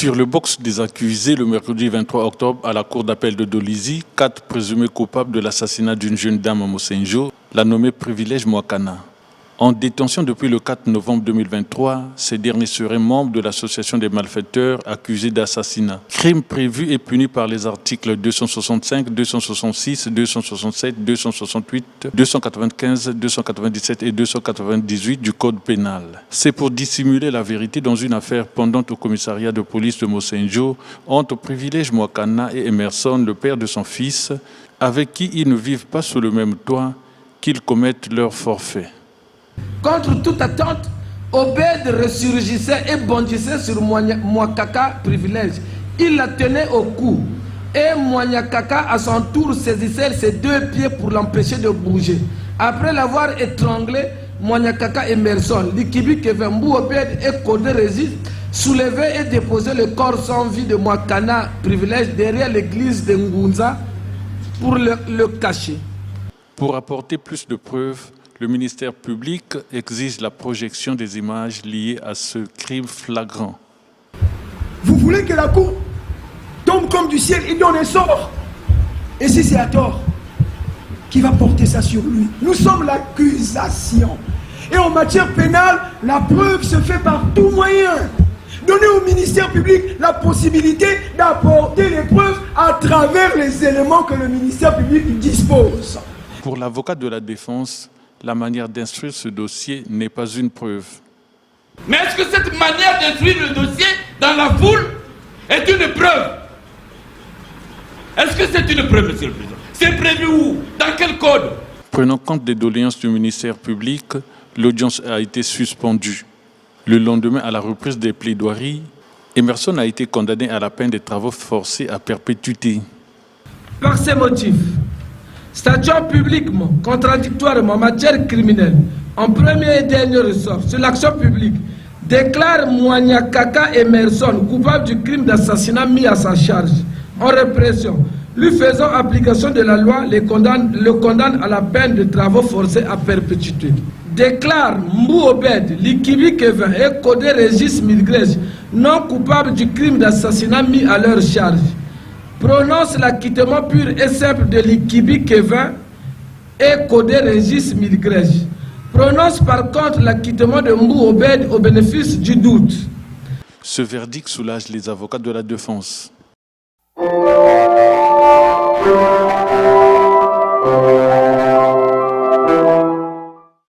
Sur le box des accusés, le mercredi 23 octobre, à la cour d'appel de Dolisie, 4 présumés coupables de l'assassinat d'une jeune dame à Mosenjo, la nommée Privilège Mwakana. En détention depuis le 4 novembre 2023, ces derniers seraient membres de l'association des malfaiteurs accusés d'assassinat. Crime prévu et puni par les articles 265, 266, 267, 268, 295, 297 et 298 du Code pénal. C'est pour dissimuler la vérité dans une affaire pendante au commissariat de police de Mosenjo entre Privilège Mwakana et Emerson, le père de son fils, avec qui ils ne vivent pas sous le même toit, qu'ils commettent leur forfait. Contre toute attente, Obed ressurgissait et bondissait sur Mwakaka Privilège. Il la tenait au cou. Et Mwakaka, à son tour, saisissait ses 2 pieds pour l'empêcher de bouger. Après l'avoir étranglé, Mwakaka et Emerson, Likibi Kevembu, Obed et Kodé résistent, soulevaient et déposaient le corps sans vie de Mwakana Privilège derrière l'église de Ngunza pour le cacher. Pour apporter plus de preuves, le ministère public exige la projection des images liées à ce crime flagrant. Vous voulez que la cour tombe comme du ciel et donne un sort? Et si c'est à tort, qui va porter ça sur lui? Nous sommes l'accusation. Et en matière pénale, la preuve se fait par tout moyen. Donnez au ministère public la possibilité d'apporter les preuves à travers les éléments que le ministère public dispose. Pour l'avocat de la défense, la manière d'instruire ce dossier n'est pas une preuve. Mais est-ce que cette manière d'instruire le dossier dans la foule est une preuve? Est-ce que c'est une preuve, monsieur le président? C'est prévu où? Dans quel code? Prenant compte des doléances du ministère public, l'audience a été suspendue. Le lendemain, à la reprise des plaidoiries, Emerson a été condamné à la peine des travaux forcés à perpétuité. Par ces motifs, statuant publiquement, contradictoirement en matière criminelle, en premier et dernier ressort sur l'action publique, déclare Mwakaka Emerson coupable du crime d'assassinat mis à sa charge, en répression, lui faisant application de la loi, le condamne à la peine de travaux forcés à perpétuité. Déclare Mbou Obed, Likibi Kevin et Kodé Régis Milgrège non coupables du crime d'assassinat mis à leur charge. Prononce l'acquittement pur et simple de Likibi Kevin et Kodé Régis Milgrège. Prononce par contre l'acquittement de Mbou Obed au bénéfice du doute. Ce verdict soulage les avocats de la défense.